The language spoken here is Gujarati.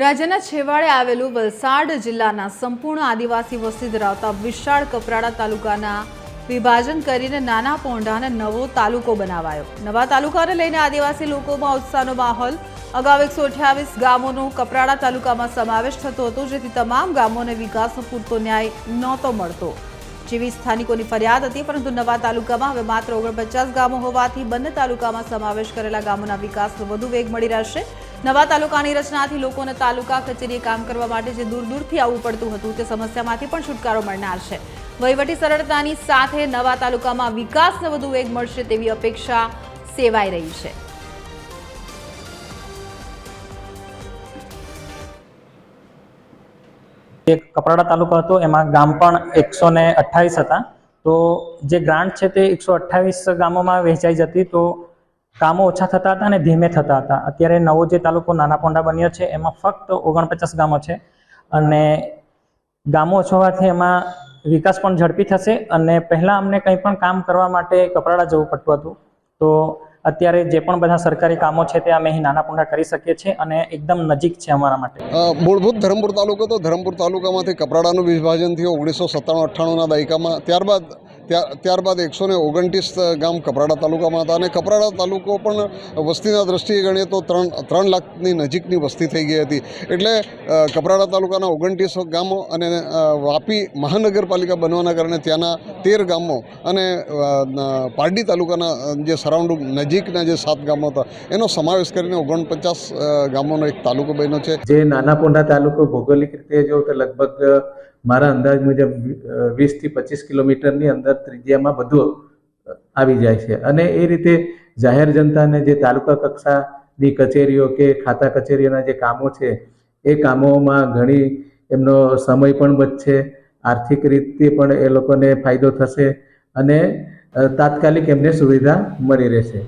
રાજ્યના છેવાડે આવેલું વલસાડ જિલ્લાના સંપૂર્ણ આદિવાસી વસ્તી ધરાવતા વિશાળ કપરાડા તાલુકાના વિભાજન કરીને નાના પોંઢાને નવો તાલુકો બનાવાયો। નવા તાલુકાને લઈને આદિવાસી લોકોમાં ઉત્સાહનો માહોલ। અગાઉ 128 ગામોનો કપરાડા તાલુકામાં સમાવેશ થતો હતો, જેથી તમામ ગામોને વિકાસનો પૂરતો ન્યાય નહોતો મળતો જેવી સ્થાનિકોની ફરિયાદ હતી। પરંતુ નવા તાલુકામાં હવે માત્ર 49 ગામો હોવાથી બંને તાલુકામાં સમાવેશ કરેલા ગામોના વિકાસનો વધુ વેગ મળી રહેશે। નવા તાલુકાની રચનાથી લોકોને તાલુકા કચેરીએ કામ કરવા માટે જે દૂર દૂરથી આવવું પડતું હતું તે સમસ્યામાંથી પણ છુટકારો મળનાર છે। વહીવટી સરળતાની સાથે નવા તાલુકામાં વિકાસને વધુ વેગ મળશે તેવી અપેક્ષા સેવાઈ રહી છે। एक कपराड़ा तालुका હતો એમાં ગામ પણ 128 હતા। તો જે ગ્રાન્ટ છે તે 128 ગામોમાં વહેંચાઈ જતી, તો કામો ઓછા થતા હતા અને ધીમે થતા હતા। અત્યારે નવો જે તાલુકો નાના પોંઢા બન્યો છે એમાં ફક્ત 49 ગામો છે અને ગામો ઓછા હોવાથી એમાં વિકાસ પણ ઝડપી થશે। અને પહેલા અમને કંઈ પણ કામ કરવા માટે કપરાડા જવું પડતું હતું, તો અત્યારે જે પણ બધા સરકારી કામો છે તે અમે અહીં નાના પોંઢા કરી શકીએ છીએ અને એકદમ નજીક છે અમારા માટે। મૂળભૂત ધરમપુર તાલુકો તો ધરમપુર તાલુકામાંથી કપરાડાનું વિભાજન થયું 1997-98ના દાયકામાં। ત્યારબાદ 129 ગામ કપરાડા તાલુકામાં હતા અને કપરાડા તાલુકો પણ વસ્તીના દ્રષ્ટિએ ગણીએ તો 3 લાખની નજીકની વસ્તી થઈ ગઈ હતી। એટલે કપરાડા તાલુકાના 29 ગામો અને વાપી મહાનગરપાલિકા બનવાના કારણે ત્યાંના 13 ગામો અને પારડી તાલુકાના જે સરાઉન્ડિંગ નજીકના જે 7 ગામો હતા એનો સમાવેશ કરીને 49 ગામોનો એક તાલુકો બન્યો છે। જે નાના પોંઢા તાલુકો ભૌગોલિક રીતે જો તો લગભગ મારા અંદાજ મુજબ 20 થી 25 કિલોમીટરની અંદર ત્રિજ્યામાં બધું આવી જાય છે અને એ રીતે જાહેર જનતાને જે તાલુકા કક્ષાની કચેરીઓ કે ખાતા કચેરીઓના જે કામો છે એ કામોમાં ઘણી એમનો સમય પણ બચશે, આર્થિક રીતે પણ એ લોકોને ફાયદો થશે અને તાત્કાલિક એમને સુવિધા મળી રહેશે।